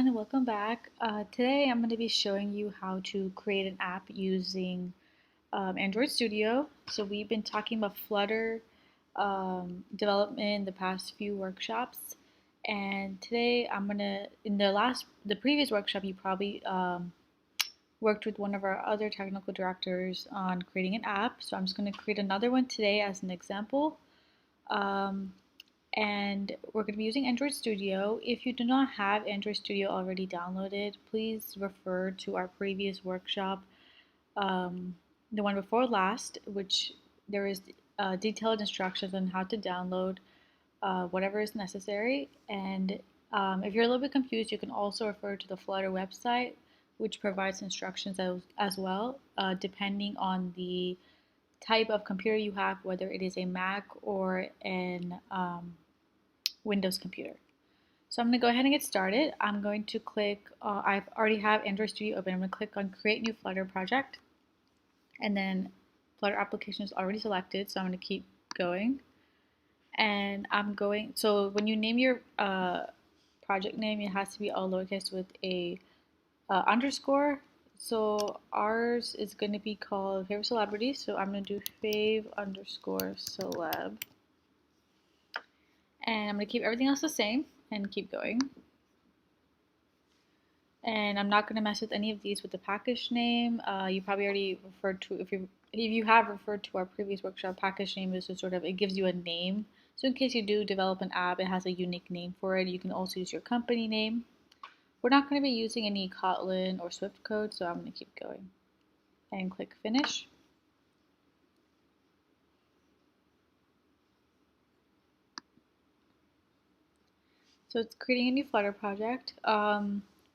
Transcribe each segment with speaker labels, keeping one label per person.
Speaker 1: everyone, welcome back. Today I'm going to be showing you how to create an app using Android Studio. So we've been talking about Flutter development in the past few workshops, and today in the previous workshop, you probably worked with one of our other technical directors on creating an app. So I'm just going to create another one today as an example. And we're going to be using Android Studio. If you do not have Android Studio already downloaded, please refer to our previous workshop, the one before last, which there is detailed instructions on how to download whatever is necessary. And if you're a little bit confused, you can also refer to the Flutter website, which provides instructions as well, depending on the type of computer you have, whether it is a Mac or an Windows computer. So I'm going to go ahead and get started. I'm going to click, I already have Android Studio open. I'm going to click on Create New Flutter Project. And then Flutter application is already selected, so I'm going to keep going. And so when you name your project name, it has to be all lowercase with a underscore. So ours is going to be called Favorite Celebrity. So I'm going to do fave_celeb. And I'm going to keep everything else the same and keep going. And I'm not going to mess with any of these with the package name. You probably already referred to, if you have referred to our previous workshop, package name is just sort of, it gives you a name. So in case you do develop an app, it has a unique name for it. You can also use your company name. We're not going to be using any Kotlin or Swift code, so I'm going to keep going and click Finish. So it's creating a new Flutter project.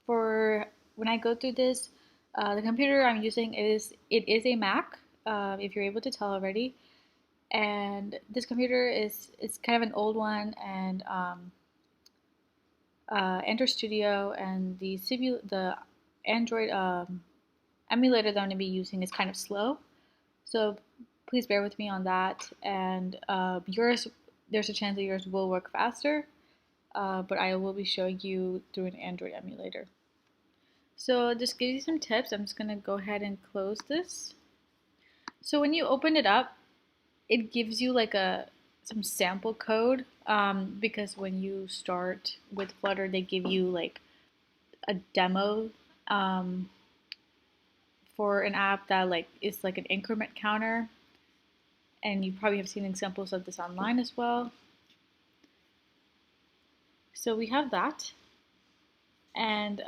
Speaker 1: For when I go through this, the computer I'm using is a Mac. If you're able to tell already, and this computer is kind of an old one, and Android Studio and the Android emulator that I'm going to be using is kind of slow. So please bear with me on that. And there's a chance that yours will work faster. But I will be showing you through an Android emulator. So just give you some tips. I'm just going to go ahead and close this. So when you open it up, it gives you like some sample code, because when you start with Flutter, they give you like a demo for an app that is like an increment counter, and you probably have seen examples of this online as well. So we have that, and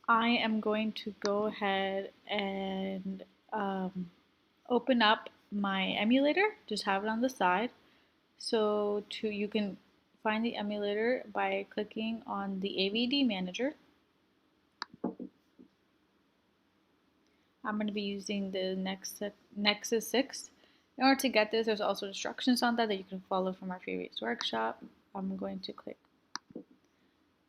Speaker 1: I am going to go ahead and open up my emulator, just have it on the side. So you can find the emulator by clicking on the AVD manager. I'm going to be using the Nexus 6. In order to get this, there's also instructions on that you can follow from our previous workshop. I'm going to click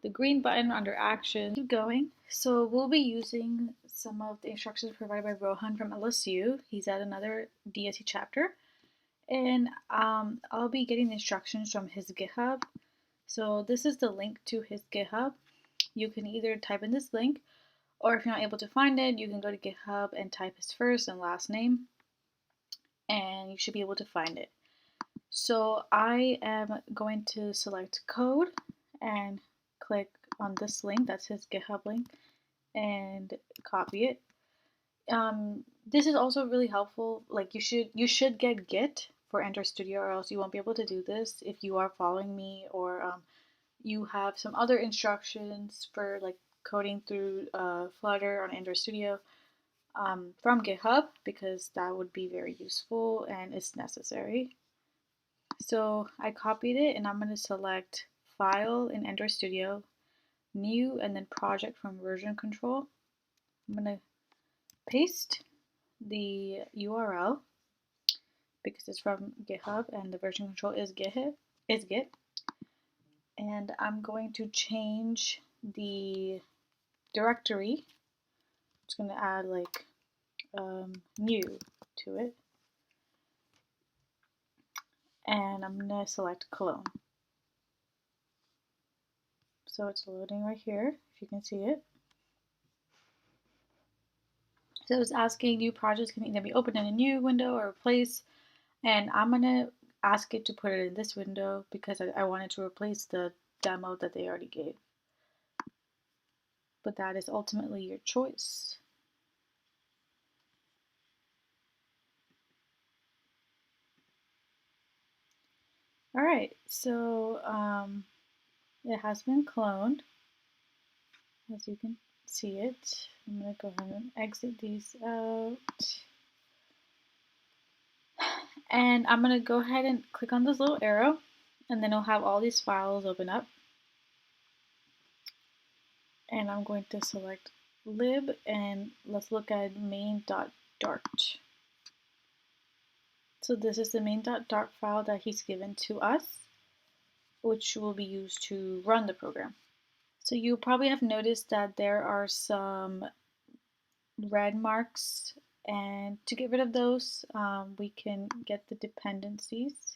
Speaker 1: the green button under Action. Keep going. So we'll be using some of the instructions provided by Rohan from LSU. He's at another DSC chapter. And I'll be getting the instructions from his GitHub. So this is the link to his GitHub. You can either type in this link, or if you're not able to find it, you can go to GitHub and type his first and last name, and you should be able to find it. So I am going to select code and click on this link, that's his GitHub link, and copy it. This is also really helpful. Like you should get Git for Android Studio, or else you won't be able to do this if you are following me, or you have some other instructions for like coding through Flutter on Android Studio from GitHub, because that would be very useful and it's necessary. So I copied it, and I'm going to select File in Android Studio, New, and then Project from Version Control. I'm going to paste the URL because it's from GitHub and the version control is Git. And I'm going to change the directory. I'm just going to add like new to it. And I'm going to select clone. So it's loading right here, if you can see it. So it's asking new projects can either be opened in a new window or replace. And I'm gonna ask it to put it in this window because I wanted to replace the demo that they already gave. But that is ultimately your choice. All right, so it has been cloned, as you can see it. I'm gonna go ahead and exit these out. And I'm gonna go ahead and click on this little arrow, and then it'll have all these files open up. And I'm going to select lib, and let's look at main.dart. So this is the main.dart file that he's given to us, which will be used to run the program. So you probably have noticed that there are some red marks, and to get rid of those, we can get the dependencies.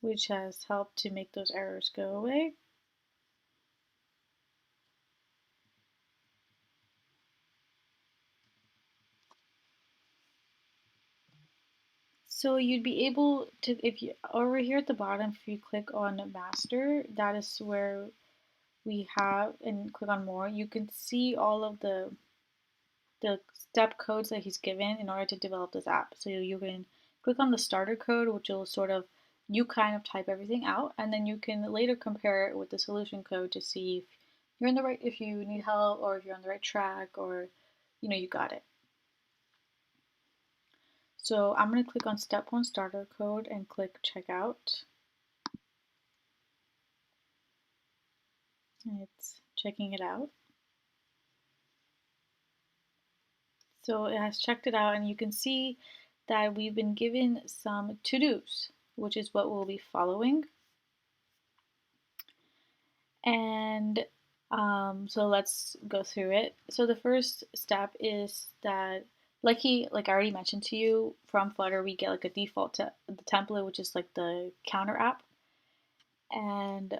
Speaker 1: Which has helped to make those errors go away. So you'd be able to, if you over here at the bottom, if you click on master, that is where we have, and click on more, you can see all of the step codes that he's given in order to develop this app. So you can click on the starter code, which will sort of, you kind of type everything out, and then you can later compare it with the solution code to see if you're in the right, if you need help, or if you're on the right track, or you got it. So I'm going to click on step 1 starter code and click checkout. And it's checking it out. So it has checked it out, and you can see that we've been given some to-dos, which is what we'll be following. And so let's go through it. So the first step is that, like I already mentioned to you, from Flutter we get like a default the template, which is like the counter app. And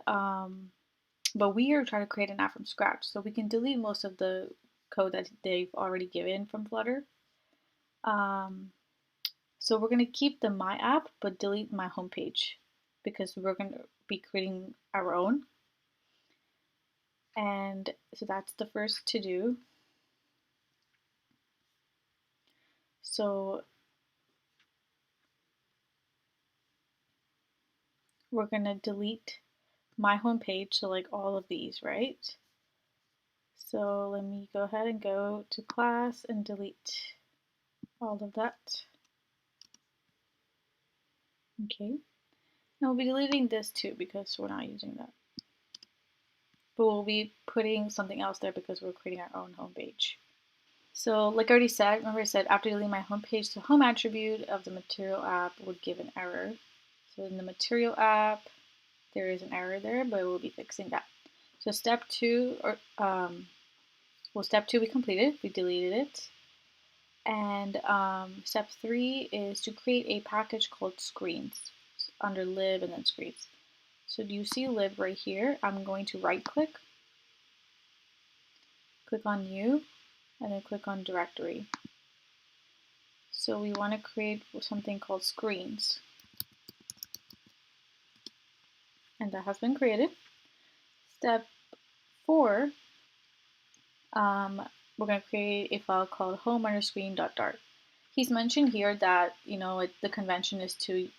Speaker 1: but we are trying to create an app from scratch, so we can delete most of the code that they've already given from Flutter. So we're going to keep the My App, but delete My Homepage, because we're going to be creating our own. And so that's the first to do. So we're going to delete My Homepage, so like all of these, right? So let me go ahead and go to class and delete all of that. Okay. Now we'll be deleting this too because we're not using that. But we'll be putting something else there because we're creating our own homepage. So like I already said, remember I said after deleting my homepage, the home attribute of the material app would give an error. So in the material app, there is an error there, but we'll be fixing that. So step 2, step 2 we completed, we deleted it. And step 3 is to create a package called screens under lib and then screens. So do you see lib right here? I'm going to right click on new, and then click on directory. So we want to create something called screens. And that has been created. Step 4, we're going to create a file called home_screen.dart. He's mentioned here that the convention is to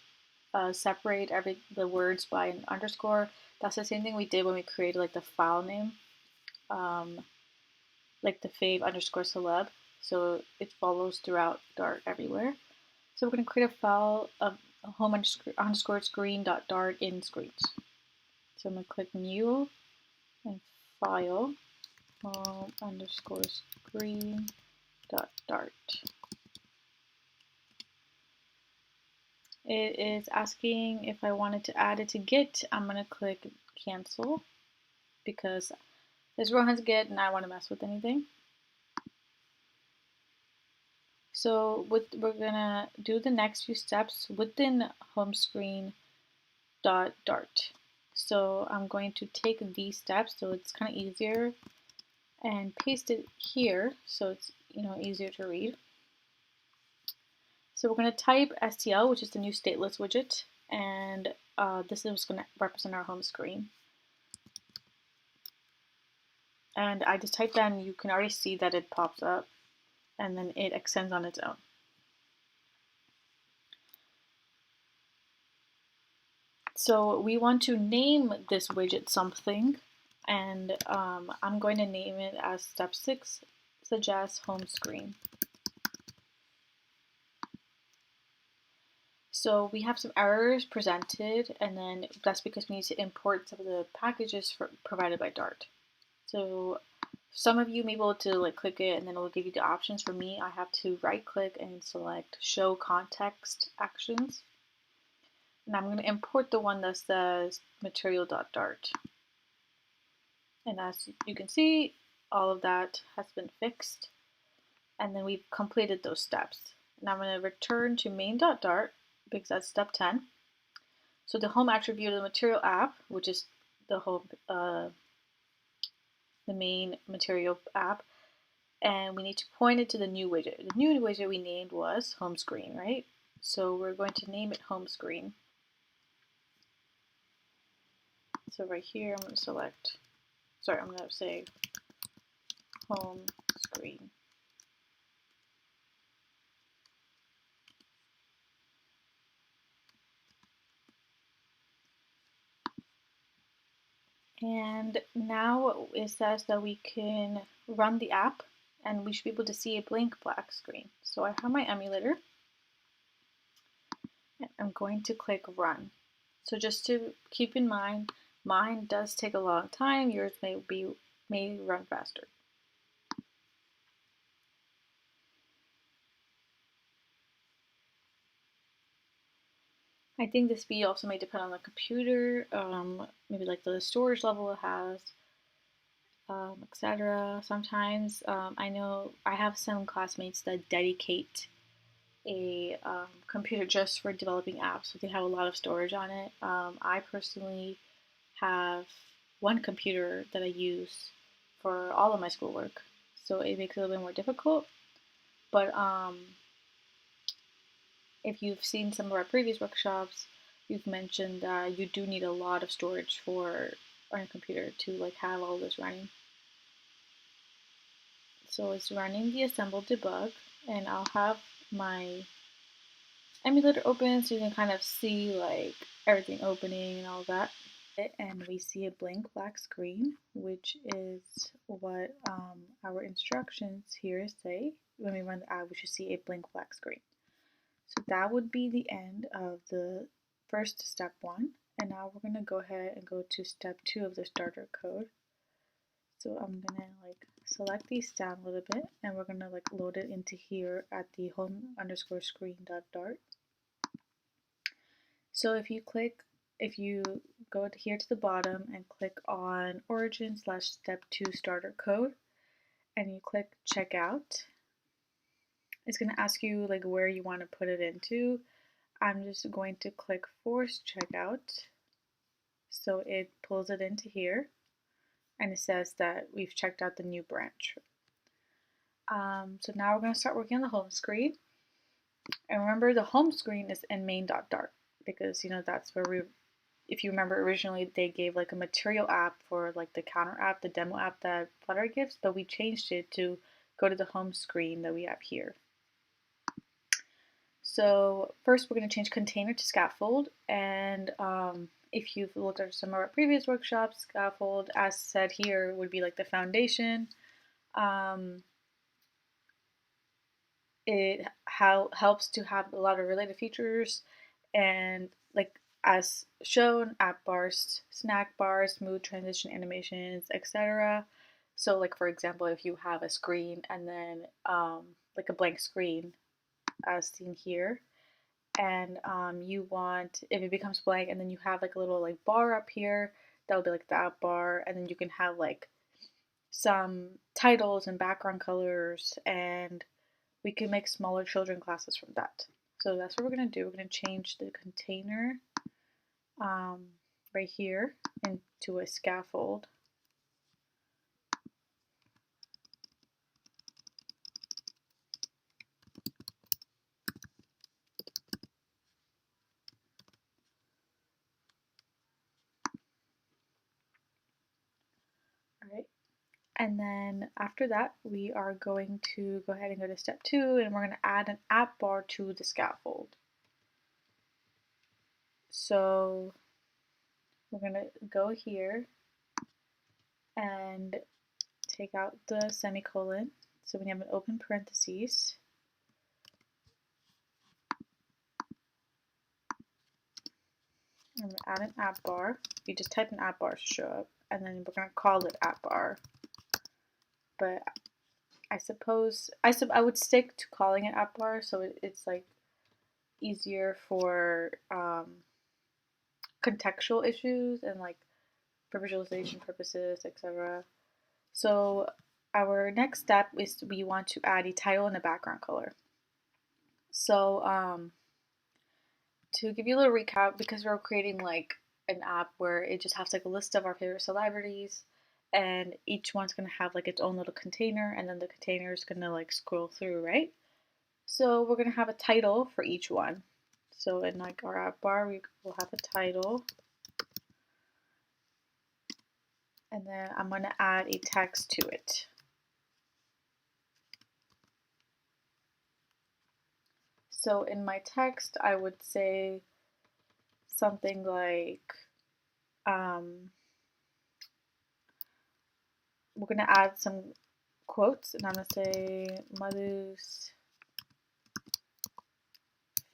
Speaker 1: separate the words by an underscore. That's the same thing we did when we created like the file name, like the fave_celeb. So it follows throughout Dart everywhere. So we're going to create a file of home_screen.dart in screens. So I'm going to click new and file home_screen.dart. It is asking if I wanted to add it to Git. I'm going to click cancel because this runs Git and I want to mess with anything. So we're gonna do the next few steps within home screen dot dart. So I'm going to take these steps so it's kind of easier and paste it here so it's easier to read. So we're going to type STL, which is the new stateless widget, and this is going to represent our home screen. And I just typed that and you can already see that it pops up and then it extends on its own. So we want to name this widget something, and I'm going to name it as step 6, suggest home screen. So we have some errors presented, and then that's because we need to import some of the packages provided by Dart. So some of you may be able to click it and then it will give you the options. For me, I have to right click and select show context actions. And I'm going to import the one that says material.dart. And as you can see, all of that has been fixed. And then we've completed those steps. And I'm going to return to main.dart because that's step 10. So the home attribute of the material app, which is the home, the main material app, and we need to point it to the new widget. The new widget we named was home screen, right? So we're going to name it home screen. So right here, I'm going to select, I'm going to say home screen. And now it says that we can run the app and we should be able to see a blank black screen. So I have my emulator and I'm going to click run. So just to keep in mind, mine does take a long time, yours may run faster. I think the speed also may depend on the computer, maybe like the storage level it has, etc. Sometimes I know I have some classmates that dedicate a computer just for developing apps, so they have a lot of storage on it. I personally have one computer that I use for all of my schoolwork, so it makes it a little bit more difficult. But if you've seen some of our previous workshops, you've mentioned that you do need a lot of storage for on your computer to have all this running. So it's running the assemble debug, and I'll have my emulator open so you can kind of see everything opening and all that. And we see a blank black screen, which is what our instructions here say. When we run the app, we should see a blank black screen. So that would be the end of the first step 1. And now we're going to go ahead and go to step 2 of the starter code. So I'm going to select these down a little bit and we're going to load it into here at the home_screen.dart. So if you go here to the bottom and click on origin/step 2 starter code and you click checkout, it's going to ask you where you want to put it into. I'm just going to click force checkout. So it pulls it into here and it says that we've checked out the new branch. So now we're going to start working on the home screen. And remember, the home screen is in main.dart because that's where if you remember, originally they gave a material app for the counter app, the demo app that Flutter gives, but we changed it to go to the home screen that we have here. So first we're going to change container to scaffold, and if you've looked at some of our previous workshops, scaffold, as said here, would be the foundation. It helps to have a lot of related features, and as shown, app bars, snack bars, smooth transition animations, etc. So for example, if you have a screen and then a blank screen as seen here, and you want, if it becomes blank and then you have a little bar up here, that would be the app bar, and then you can have some titles and background colors and we can make smaller children classes from that. So that's what we're going to do. We're going to change the container right here into a scaffold. All right. And then after that, we are going to go ahead and go to step 2, and we're going to add an app bar to the scaffold. So we're going to go here and take out the semicolon. So we have an open parentheses. I'm going to add an app bar. You just type an app bar to show up, and then we're going to call it app bar. But I suppose I would stick to calling it app bar, so it's like easier for contextual issues and like for visualization purposes, etc. So our next step is we want to add a title and a background color. So to give you a little recap, because we're creating like an app where it just has like a list of our favorite celebrities, and each one's gonna have like its own little container, and then the container is gonna like scroll through, right? So we're gonna have a title for each one. So in like our app bar, we will have a title, and then I'm gonna add a text to it. So in my text, I would say something like, we're gonna add some quotes, and I'm gonna say Madhu's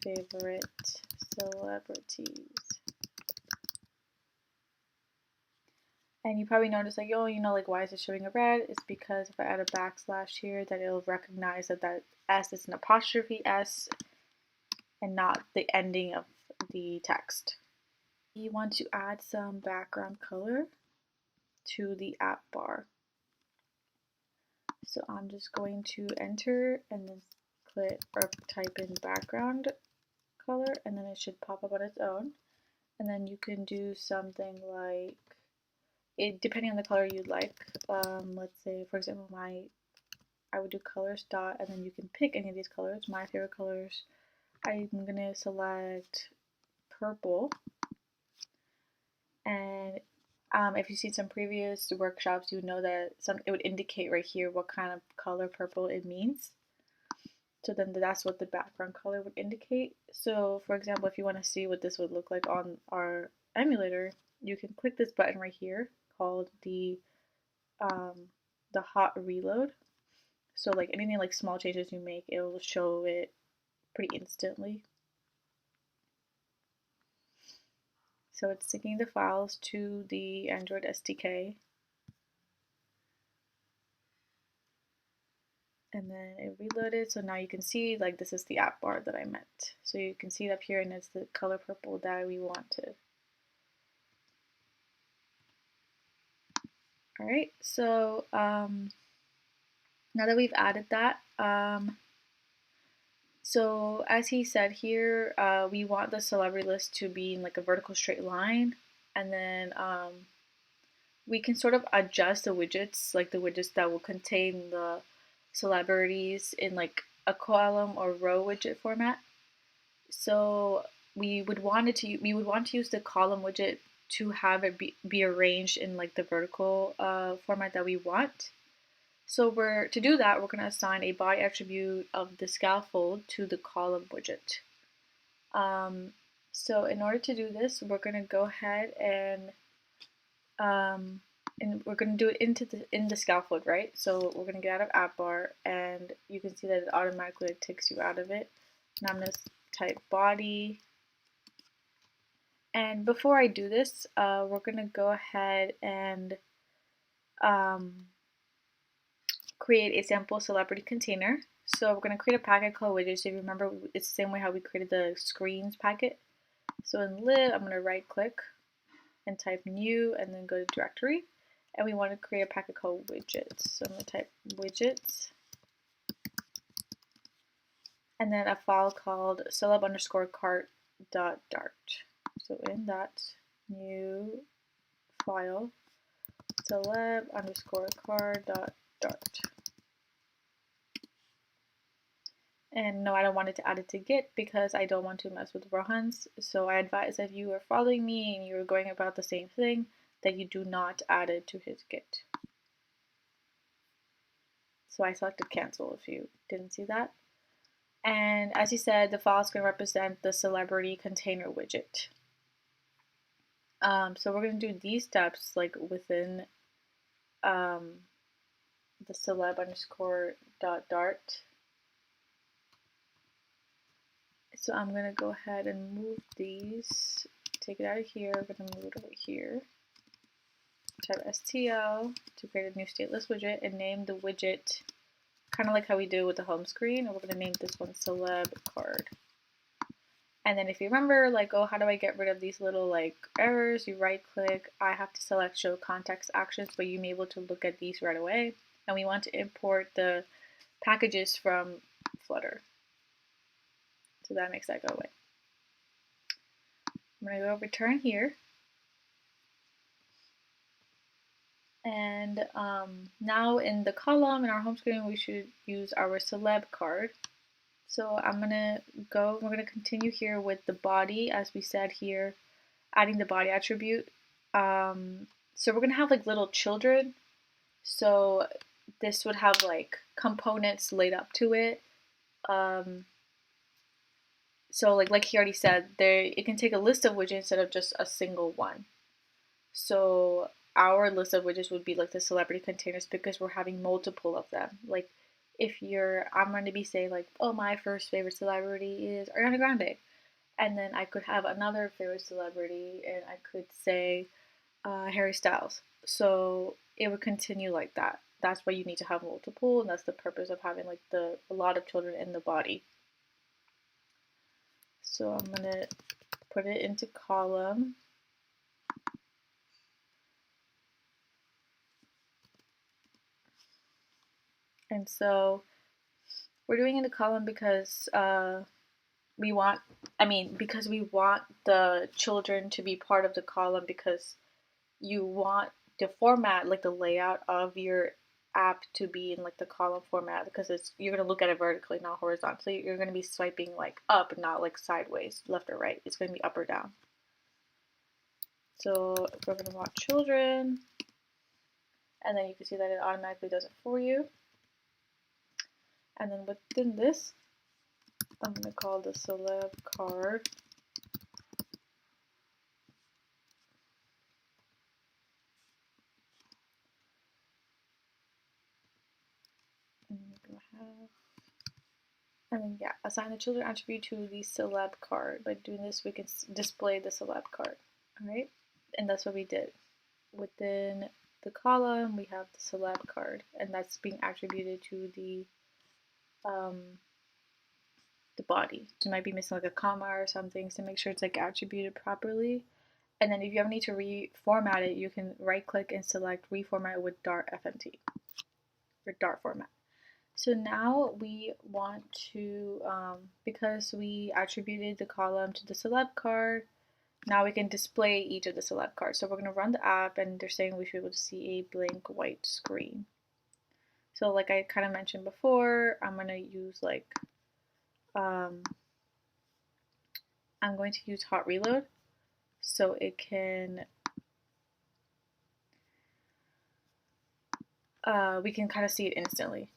Speaker 1: favorite celebrities. And you probably notice like, oh, you know, like why is it showing a red? It's because if I add a backslash here, that it'll recognize that that S is an apostrophe S and not the ending of the text. You want to add some background color to the app bar. So I'm just going to enter and then click or type in background color, and then it should pop up on its own. And then you can do something like, it depending on the color you'd like. Let's say, for example, I would do colors dot, and then you can pick any of these colors. My favorite colors, I'm gonna select purple. And if you've seen some previous workshops, you know that it would indicate right here what kind of color purple it means. So then that's what the background color would indicate. So for example, if you want to see what this would look like on our emulator, you can click this button right here called the hot reload. So like anything like small changes you make, it will show it pretty instantly. So it's syncing the files to the Android SDK. And then it reloaded, so now you can see like this is the app bar that I meant. So you can see it up here, and it's the color purple that we wanted. Alright, so now that we've added that, so as he said here, we want the celebrity list to be in like a vertical straight line, and then we can sort of adjust the widgets, like the widgets that will contain the celebrities in like a column or row widget format. So we would want to use the column widget to have it be arranged in like the vertical format that we want. So to do that, we're going to assign a body attribute of the scaffold to the column widget. So in order to do this, we're going to go ahead and we're going to do it in the scaffold, right? So we're going to get out of app bar, and you can see that it automatically takes you out of it. Now I'm going to type body. And before I do this, we're going to go ahead and create a sample celebrity container. So we're going to create a packet called widget. So if you remember, it's the same way how we created the screens packet. So in lib, I'm going to right click and type new, and then go to directory. And we want to create a packet called widgets. So I'm going to type widgets. and then a file called celeb_cart.dart. So in that new file, celeb_cart.dart. And no, I don't want it to add it to Git because I don't want to mess with Rohan's. So I advise if you are following me and you're going about the same thing, that you do not add it to his Git. So I selected cancel if you didn't see that. And as you said, the files can represent the celebrity container widget. So we're going to do these steps like within the celeb_dart. So I'm going to go ahead and move these, take it out of here, we're going to move it over here. Type STL to create a new stateless widget and name the widget kind of like how we do with the home screen. And we're going to name this one celeb card. And then if you remember, like, oh, how do I get rid of these little like errors? You right click, I have to select show context actions, but you may be able to look at these right away. And we want to import the packages from Flutter. So that makes that go away. I'm going to go return here. And now in the column in our home screen, we should use our celeb card. So I'm gonna go, we're gonna continue here with the body, as we said here, adding the body attribute. So we're gonna have like little children. So this would have like components laid up to it. So like he already said, it can take a list of widgets instead of just a single one. So our list of widgets would be like the celebrity containers because we're having multiple of them. Like if I'm going to be saying like, oh, my first favorite celebrity is Ariana Grande. And then I could have another favorite celebrity and I could say Harry Styles. So it would continue like that. That's why you need to have multiple, and that's the purpose of having like a lot of children in the body. So I'm going to put it into column. And so we're doing in the column because we want the children to be part of the column because you want the format, like the layout of your app to be in like the column format because you're going to look at it vertically, not horizontally. You're going to be swiping like up, not like sideways, left or right. It's going to be up or down. So we're going to want children, and then you can see that it automatically does it for you. And then within this, I'm going to call the celeb card. And then assign the children attribute to the celeb card. By doing this, we can display the celeb card. All right, and that's what we did. Within the column, we have the celeb card, and that's being attributed to the body. So you might be missing like a comma or something, so make sure it's like attributed properly. And then if you ever need to reformat it, you can right click and select reformat with Dart FMT or Dart format. So now we want to, because we attributed the column to the celeb card, now we can display each of the celeb cards. So we're going to run the app and they're saying we should be able to see a blank white screen. So like I kind of mentioned before, I'm going to use like, I'm going to use hot reload so it can, we can kind of see it instantly.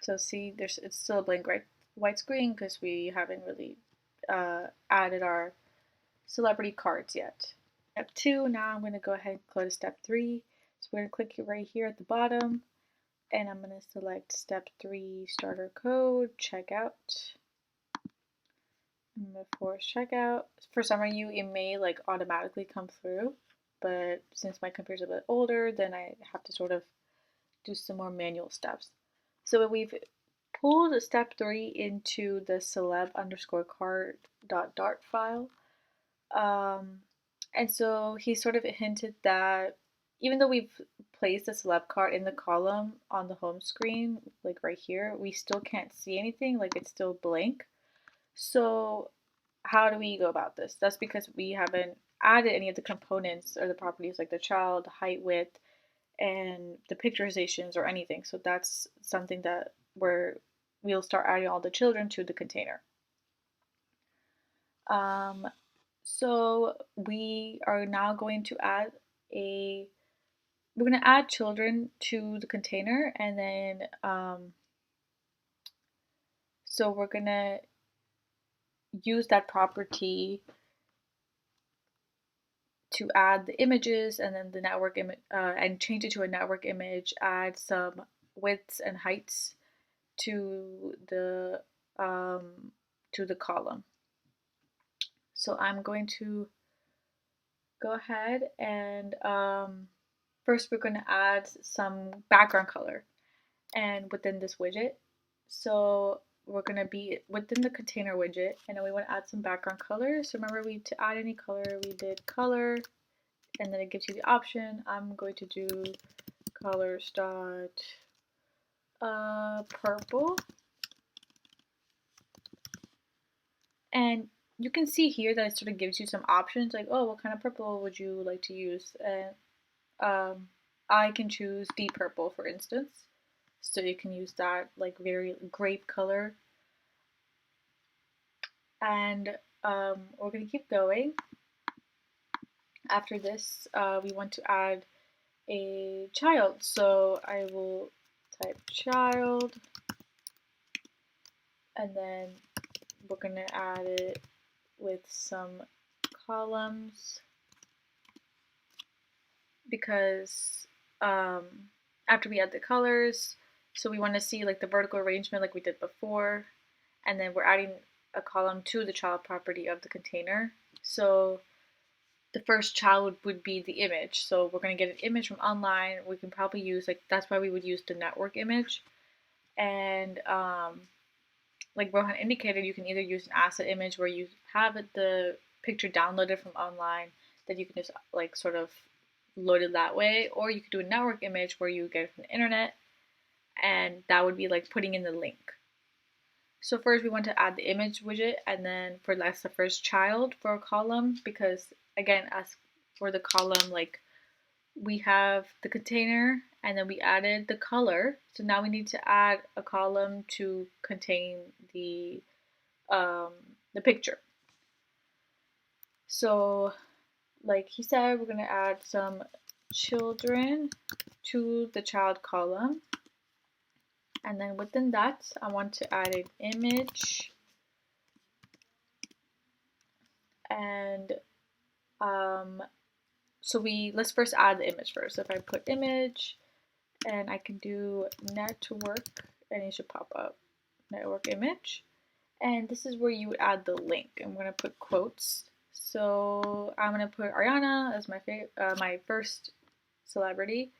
Speaker 1: So see, it's still a blank white screen because we haven't really added our celebrity cards yet. Step 2, now I'm going to go ahead and go to step 3. So we're going to click right here at the bottom, and I'm going to select step 3, starter code, checkout. I'm going to force checkout. For some of you, it may like automatically come through, but since my computer's a bit older, then I have to sort of do some more manual steps. So we've pulled step 3 into the celeb_card.dart file. And so he sort of hinted that even though we've placed the celeb card in the column on the home screen, like right here, we still can't see anything, like it's still blank. So how do we go about this? That's because we haven't added any of the components or the properties like the child, height, width, and the picturizations or anything. So that's something that we'll start adding all the children to the container. So we are now going to add we're going to add children to the container, and then so we're going to use that property to add the images, and then the network image, and change it to a network image, add some widths and heights to the column. So I'm going to go ahead and first we're going to add some background color and within this widget. So we're going to be within the container widget, and then we want to add some background color. So remember, to add any color, we did color, and then it gives you the option. I'm going to do colors dot purple, and you can see here that it sort of gives you some options, like, oh, what kind of purple would you like to use? And I can choose deep purple, for instance. So you can use that, like, very grape color. And we're going to keep going. After this, we want to add a child. So I will type child, and then we're going to add it with some columns, because after we add the colors, so we want to see like the vertical arrangement like we did before, and then we're adding a column to the child property of the container. So the first child would be the image. So we're going to get an image from online. We can probably use, like, that's why we would use the network image. And like Rohan indicated, you can either use an asset image where you have the picture downloaded from online that you can just like sort of load it that way, or you could do a network image where you get it from the internet, and that would be like putting in the link. So first we want to add the image widget, and then that's the first child for a column, because again, as for the column, like we have the container and then we added the color. So now we need to add a column to contain the picture. So like he said, we're going to add some children to the child column. And then within that, I want to add an image. And so let's first add the image first. So if I put image, and I can do network, and it should pop up, network image. And this is where you would add the link. I'm going to put quotes. So I'm going to put Ariana as my first celebrity.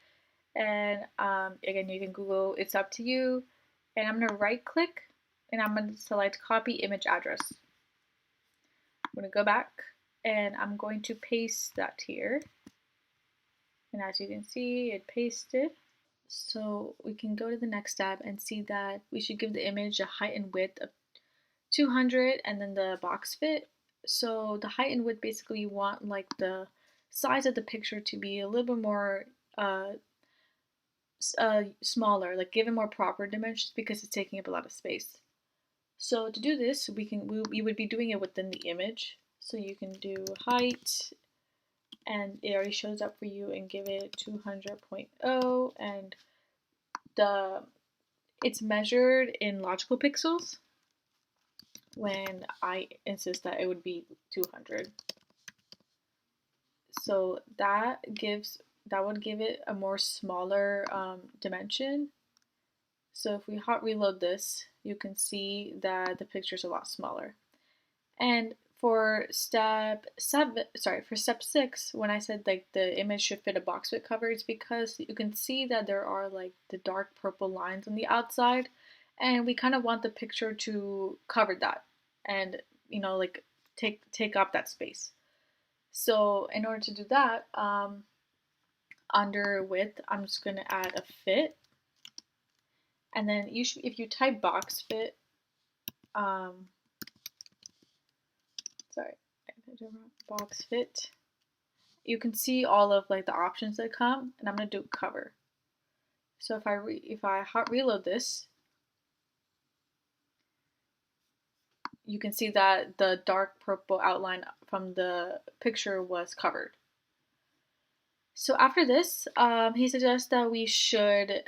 Speaker 1: And again, you can Google, it's up to you. And I'm going to right click, and I'm going to select copy image address. I'm going to go back, and I'm going to paste that here. And as you can see, it pasted. So we can go to the next tab and see that we should give the image a height and width of 200, and then the box fit. So the height and width, basically you want like the size of the picture to be a little bit more smaller, like given more proper dimensions, because it's taking up a lot of space. So to do this, we would be doing it within the image. So you can do height, and it already shows up for you, and give it 200.0, and it's measured in logical pixels when I insist that it would be 200. So that would give it a more smaller dimension. So if we hot reload this, you can see that the picture is a lot smaller. And for step 6, when I said like the image should fit a box fit cover, it's because you can see that there are like the dark purple lines on the outside, and we kind of want the picture to cover that, and like take up that space. So in order to do that, under width, I'm just going to add a fit. And then if you type box fit, box fit, you can see all of like the options that come, and I'm going to do cover. So if I reload this, you can see that the dark purple outline from the picture was covered. So after this, he suggests that we should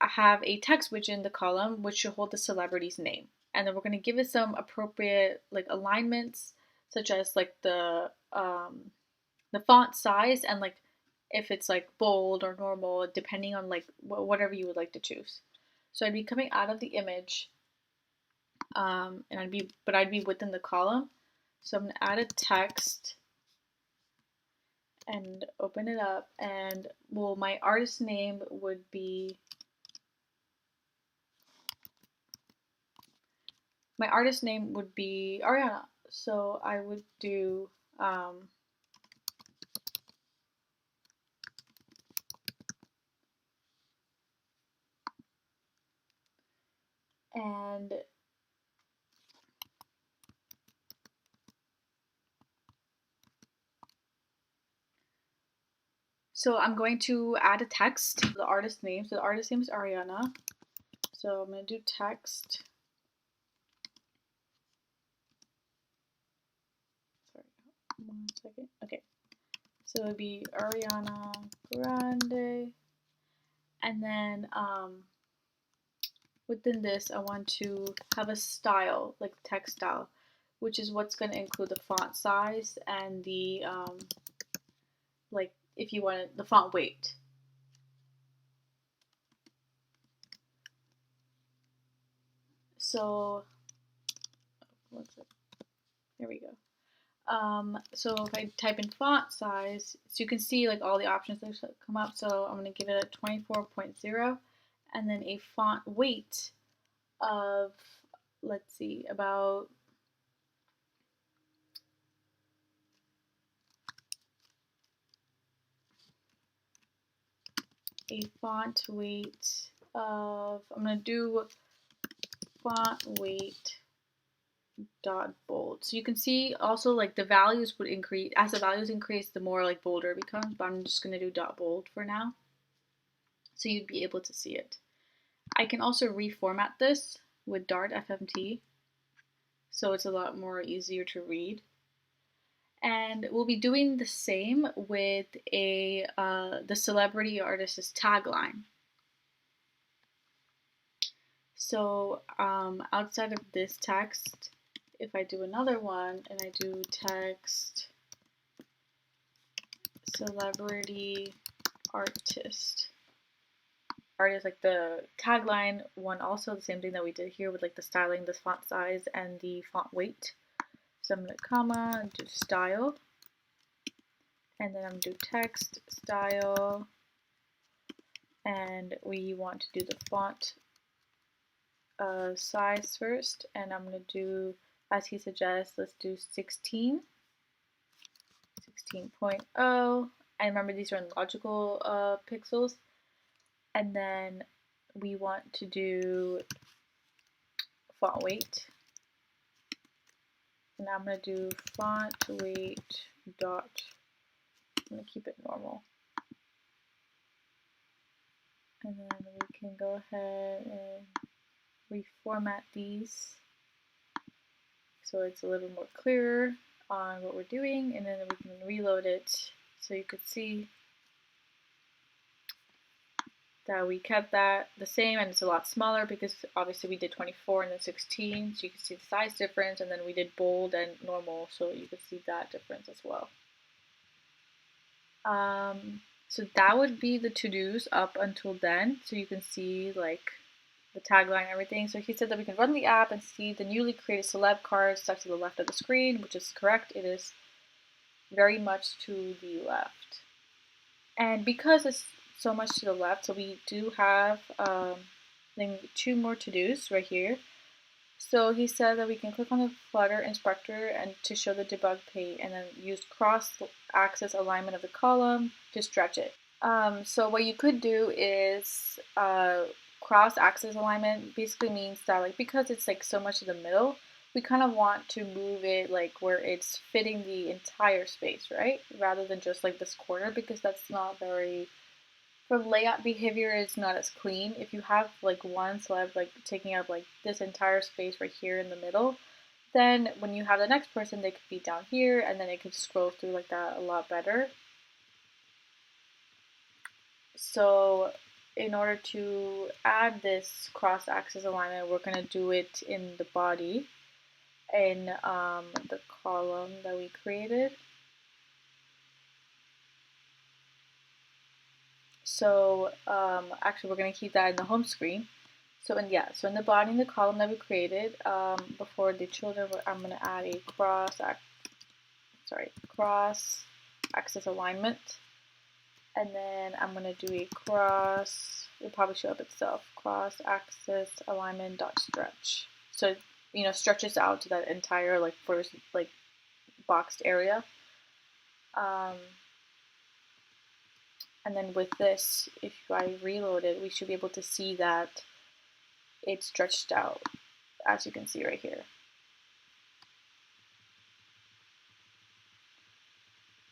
Speaker 1: have a text widget in the column which should hold the celebrity's name. And then we're going to give it some appropriate like alignments, such as like the font size and like if it's like bold or normal, depending on like whatever you would like to choose. So I'd be coming out of the image, and I'd be within the column. So I'm going to add a text and open it up, and well, my artist name would be Ariana. So I would do and so I'm going to add a text to the artist name. So the artist name is Ariana. So I'm going to do text. Sorry, 1 second. Okay. So it would be Ariana Grande. And then within this, I want to have a style, like text style, which is what's going to include the font size and the like if you wanted the font weight. So there we go. So if I type in font size, so you can see like all the options that come up. So I'm going to give it a 24.0 and then a font weight of, let's see, about a font weight of, I'm going to do font weight dot bold. So you can see also like the values would increase. As the values increase, the more like bolder it becomes, but I'm just going to do dot bold for now. So you'd be able to see it. I can also reformat this with Dart FMT, so it's a lot more easier to read. And we'll be doing the same with the celebrity artist's tagline. So outside of this text, if I do another one and I do text celebrity artist, like the tagline one, also the same thing that we did here with like the styling, the font size, and the font weight. So I'm going to comma, do style, and then I'm going to do text, style, and we want to do the font size first, and I'm going to do, as he suggests, let's do 16.0, and remember these are in logical pixels, and then we want to do font weight, and I'm going to do font weight dot, I'm going to keep it normal, and then we can go ahead and reformat these so it's a little more clearer on what we're doing, and then we can reload it so you could see that we kept that the same, and it's a lot smaller because obviously we did 24 and then 16, so you can see the size difference, and then we did bold and normal, so you could see that difference as well. So that would be the to-dos up until then, so you can see like the tagline and everything. So he said that we can run the app and see the newly created celeb card stuck to the left of the screen, which is correct. It is very much to the left. And because it's so much to the left, so we do have then 2 more to-dos right here. So he said that we can click on the Flutter inspector and to show the debug pane, and then use cross-axis alignment of the column to stretch it. So what you could do is cross-axis alignment basically means that like because it's like so much in the middle, we kind of want to move it like where it's fitting the entire space, right? Rather than just like this corner because that's not very for layout behavior it's not as clean. If you have like one celeb like taking up like this entire space right here in the middle, then when you have the next person, they could be down here and then it could scroll through like that a lot better. So in order to add this cross-axis alignment, we're going to do it in the body in the column that we created. So actually, we're going to keep that in the home screen. So in the body in the column that we created before the children, I'm going to add a cross-axis alignment. And then I'm going to do a it'll probably show up itself, cross-axis alignment dot stretch. So, stretches out to that entire like first like boxed area. And then with this, if I reload it, we should be able to see that it's stretched out, as you can see right here.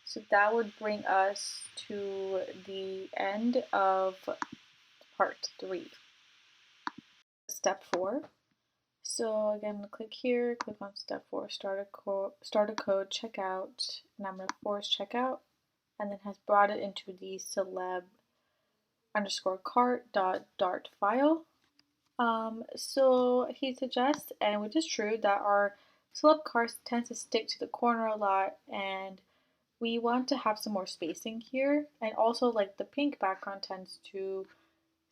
Speaker 1: So that would bring us to the end of part 3. Step 4. So again, click here, click on step 4, start a code checkout, and I'm going to force checkout, and then has brought it into the celeb underscore cart dot dart file. So he suggests, and which is true, that our celeb carts tends to stick to the corner a lot, and we want to have some more spacing here, and also like the pink background tends to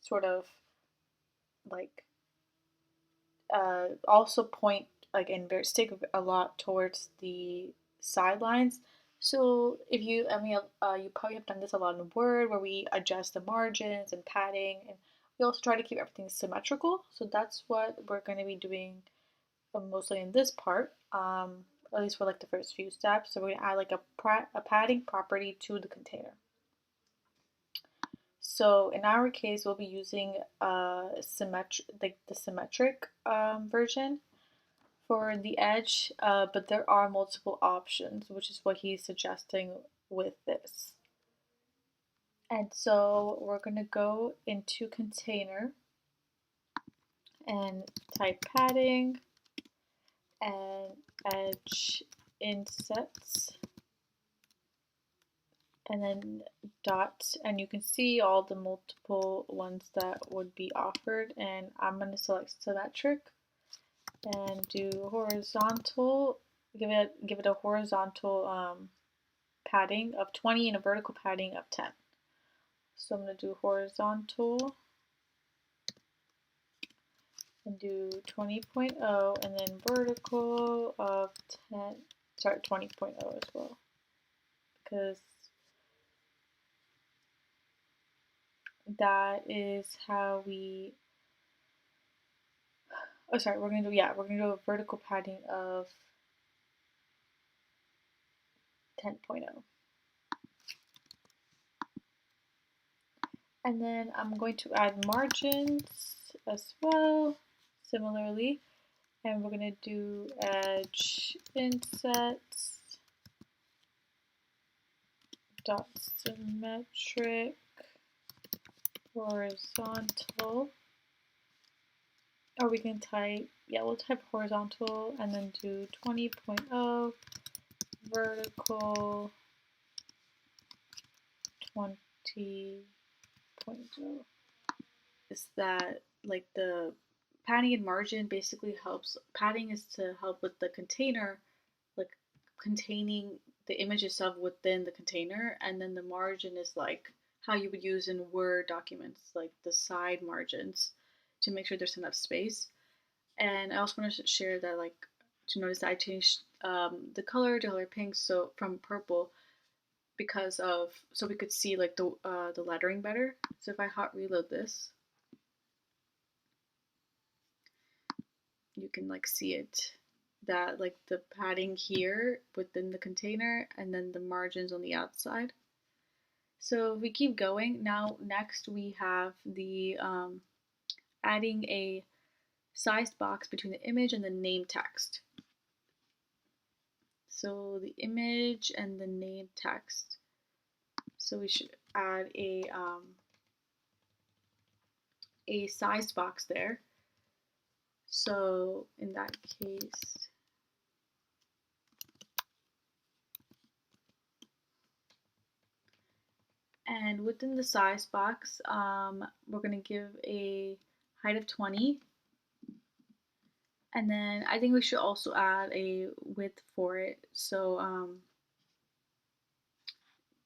Speaker 1: sort of like also point like and stick a lot towards the sidelines. So if you, you probably have done this a lot in Word where we adjust the margins and padding, and we also try to keep everything symmetrical. So that's what we're going to be doing mostly in this part, at least for like the first few steps. So we're going to add like a padding property to the container. So in our case, we'll be using the symmetric version for the edge, but there are multiple options, which is what he's suggesting with this. And so we're going to go into container and type padding and edge insets and then dots, and you can see all the multiple ones that would be offered, and I'm going to select symmetric and do horizontal, give it a horizontal padding of 20 and a vertical padding of 10. So I'm going to do horizontal and do 20.0 and then vertical of 20.0 as well, because that is how we, we're going to do a vertical padding of 10.0. And then I'm going to add margins as well, similarly. And we're going to do edge insets dot symmetric horizontal. Or we can type, we'll type horizontal and then do 20.0 vertical 20.0. Is that like the padding and margin basically helps. Padding is to help with the container, like containing the image itself within the container, and then the margin is like how you would use in Word documents, like the side margins to make sure there's enough space. And I also want to share that to notice that I changed the color to color pink, so from purple, because of so we could see like the lettering better. So if I hot reload this, you can like see it, that like the padding here within the container and then the margins on the outside. So if we keep going, now next we have the adding a sized box between the image and the name text. So the image and the name text. So we should add a sized box there. So in that case, and within the size box, we're going to give a height of 20. And then I think we should also add a width for it. So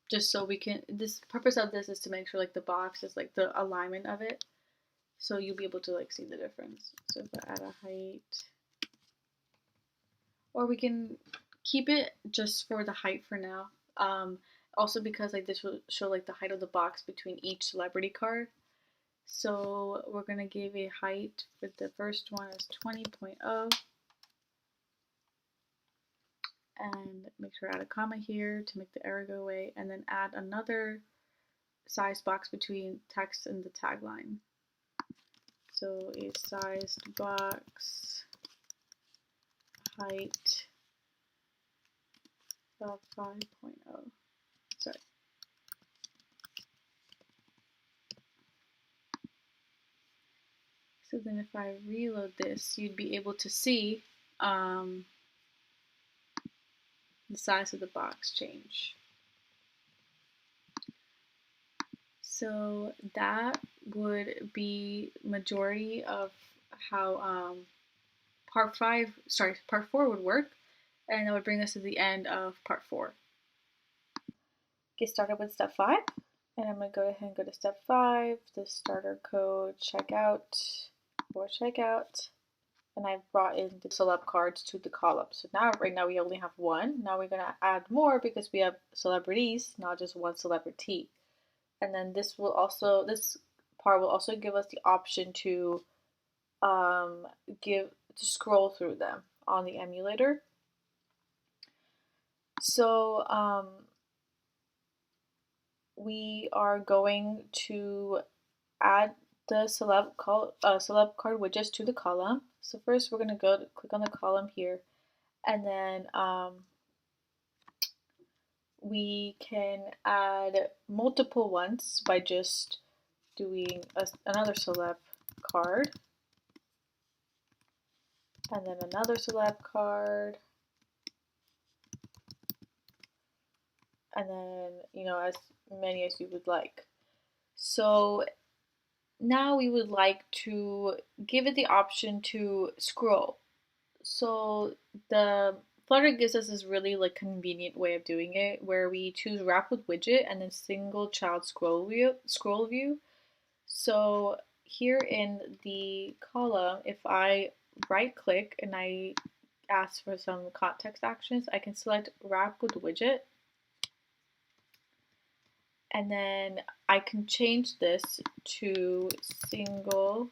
Speaker 1: just so we can, this purpose of this is to make sure like the box is like the alignment of it. So you'll be able to like see the difference. So if I add a height, or we can keep it just for the height for now. Also because like this will show like the height of the box between each celebrity card. So we're gonna give a height for the first one as 20.0. And make sure I add a comma here to make the error go away, and then add another size box between text and the tagline. So a sized box height of 5.0. Sorry. So then if I reload this, you'd be able to see the size of the box change. So that would be majority of how part 4 would work, and that would bring us to the end of part 4. Get started with step 5, and I'm going to go ahead and go to step 5, the starter code checkout or checkout, and I've brought in the celeb cards to the column. So now, right now we only have one. Now we're going to add more because we have celebrities, not just one celebrity. And then this part will also give us the option to scroll through them on the emulator. So we are going to add the celeb card widgets to the column. So first we're going to click on the column here, and then we can add multiple ones by just doing another celeb card, and then another celeb card, and then, you know, as many as you would like. So now we would like to give it the option to scroll. So the Flutter gives us this really like convenient way of doing it, where we choose wrap with widget and then single child scroll view. So here in the column, if I right click and I ask for some context actions, I can select wrap with widget, and then I can change this to single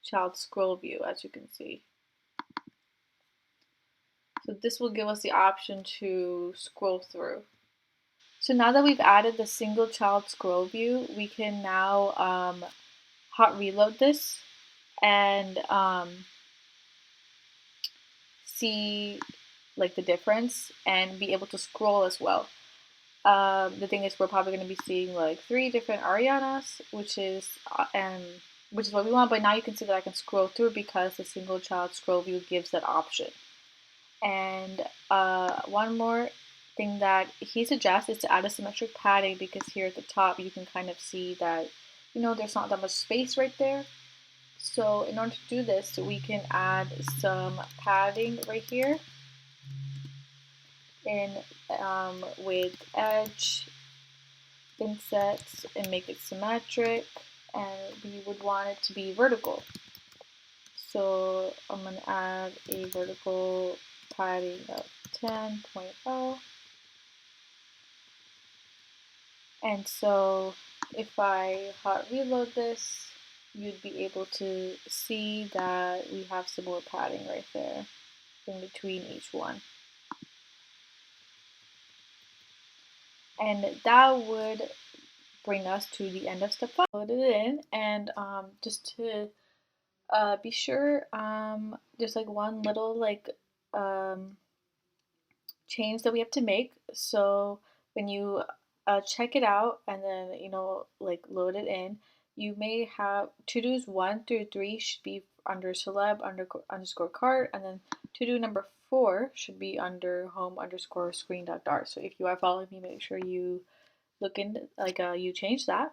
Speaker 1: child scroll view, as you can see. So this will give us the option to scroll through. So now that we've added the single child scroll view, we can now hot reload this and see like the difference and be able to scroll as well. The thing is, we're probably going to be seeing like 3 different Arianas, which is what we want. But now you can see that I can scroll through because the single child scroll view gives that option. And one more thing that he suggests is to add a symmetric padding, because here at the top you can kind of see that, you know, there's not that much space right there. So in order to do this, we can add some padding right here in with edge insets and make it symmetric, and we would want it to be vertical. So I'm going to add a vertical padding of 10.0. And so if I hot reload this, you'd be able to see that we have some more padding right there in between each one. And that would bring us to the end of step 5. Load it in, and just to be sure, there's like one little like change that we have to make. So when you check it out and then like load it in, you may have to-dos 1 through 3 should be under celeb underscore cart, and then to-do number 4 should be under home underscore screen.dart. So if you are following me, make sure you look in like you change that.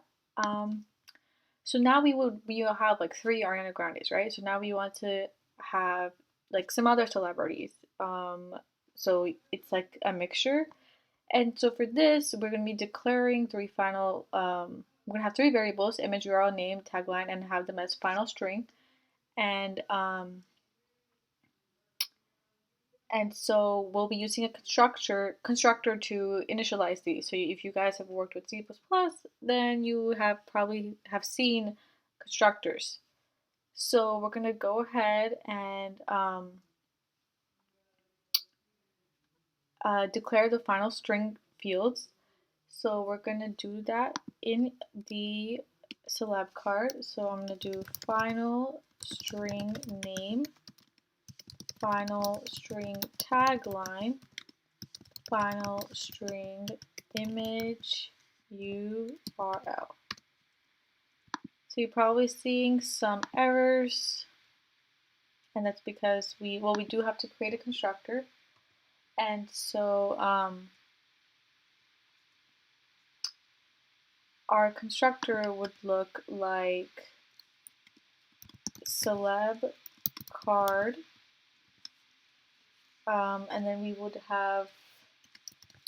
Speaker 1: So now we will have like 3 Ariana Grandes, right? So now we want to have like some other celebrities. So it's like a mixture. And so for this, we're going to be declaring 3 final, we're going to have 3 variables: image, URL, name, tagline, and have them as final string. And so we'll be using a constructor to initialize these. So if you guys have worked with C++, then you have probably seen constructors. So we're going to go ahead and declare the final string fields. So we're going to do that in the celeb card. So I'm going to do final string name, final string tagline, final string image URL. So you're probably seeing some errors, and that's because we do have to create a constructor. And so our constructor would look like celeb card, and then we would have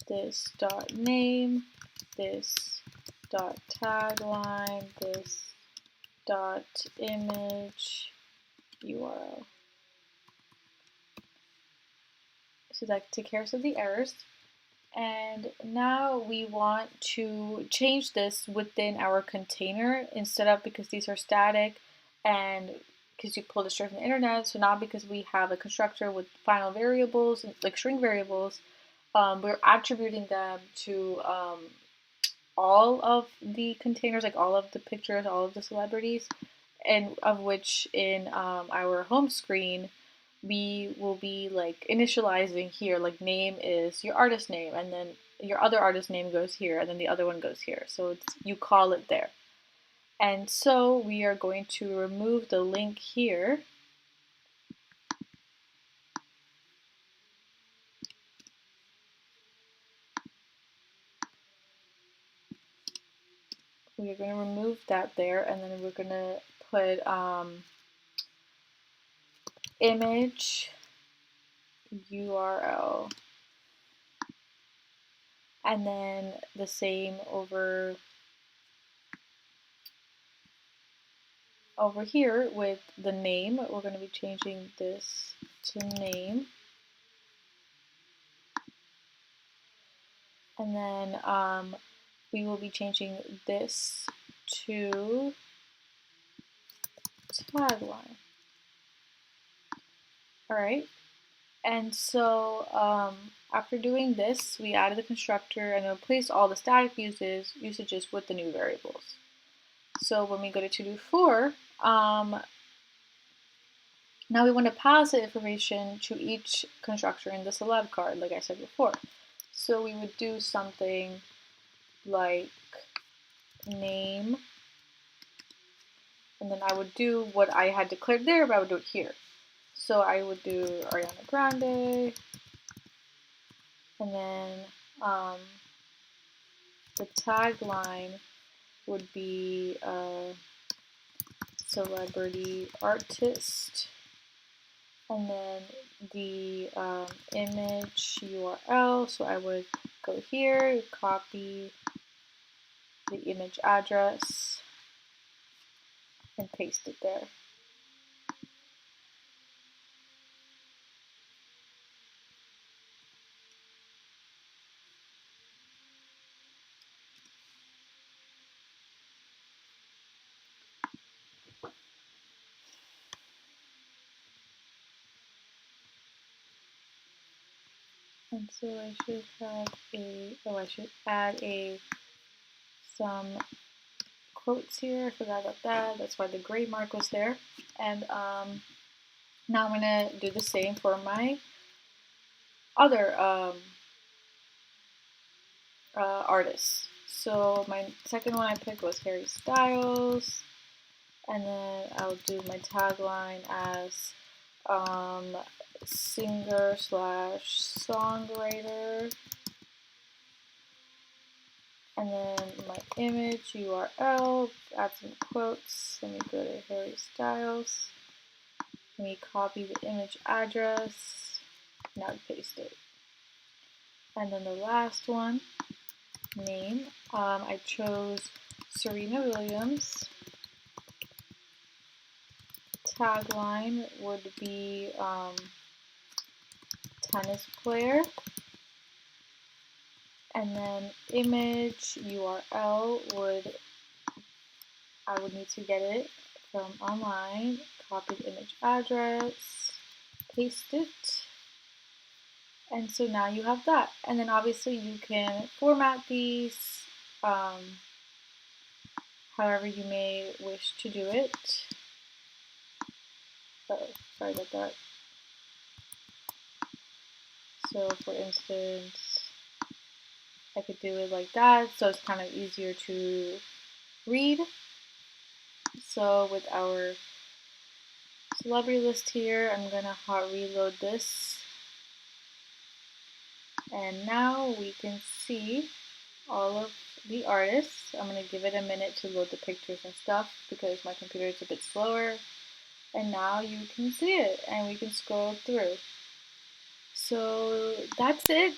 Speaker 1: this dot name, this dot tagline, this dot image URL. So that takes care of the errors. And now we want to change this within our container instead of, because these are static and because you pull this straight from the internet. So now because we have a constructor with final variables, like string variables, we're attributing them to all of the containers, like all of the pictures, all of the celebrities, and of which in our home screen, we will be like initializing here, like name is your artist name, and then your other artist name goes here, and then the other one goes here. So you call it there. And so we are going to remove the link here. We are going to remove that there, and then we're going to put image URL, and then the same over here with the name. We're going to be changing this to name, and then we will be changing this to tagline. All right. And so after doing this, we added the constructor and replaced all the static usages with the new variables. So when we go to to-do 4, now we want to pass the information to each constructor in the celeb card, like I said before. So we would do something like name, and then I would do what I had declared there, but I would do it here. So I would do Ariana Grande, and then the tagline would be celebrity artist, and then the image URL. So I would go here, copy the image address, and paste it there. And so I should have I should add a some quotes here. I forgot about that. That's why the gray mark was there. And now I'm going to do the same for my other artists. So my second one I picked was Harry Styles, and then I'll do my tagline as singer slash songwriter, and then my image URL, add some quotes. Let me go to Harry Styles. Let me copy the image address. Now paste it. And then the last one, name. I chose Serena Williams. Tagline would be tennis player. And then image URL I would need to get it from online. Copy the image address, paste it. And so now you have that. And then obviously you can format these however you may wish to do it. Oh, sorry about that. So for instance, I could do it like that, so it's kind of easier to read. So with our celebrity list here, I'm gonna hot reload this. And now we can see all of the artists. I'm gonna give it a minute to load the pictures and stuff because my computer is a bit slower. And now you can see it and we can scroll through. So that's it.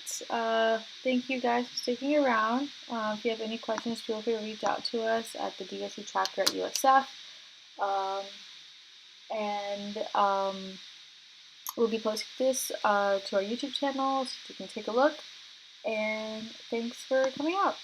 Speaker 1: Thank you guys for sticking around. If you have any questions, feel free to reach out to us at the DSC chapter at USF. We'll be posting this to our YouTube channel so you can take a look. And thanks for coming out.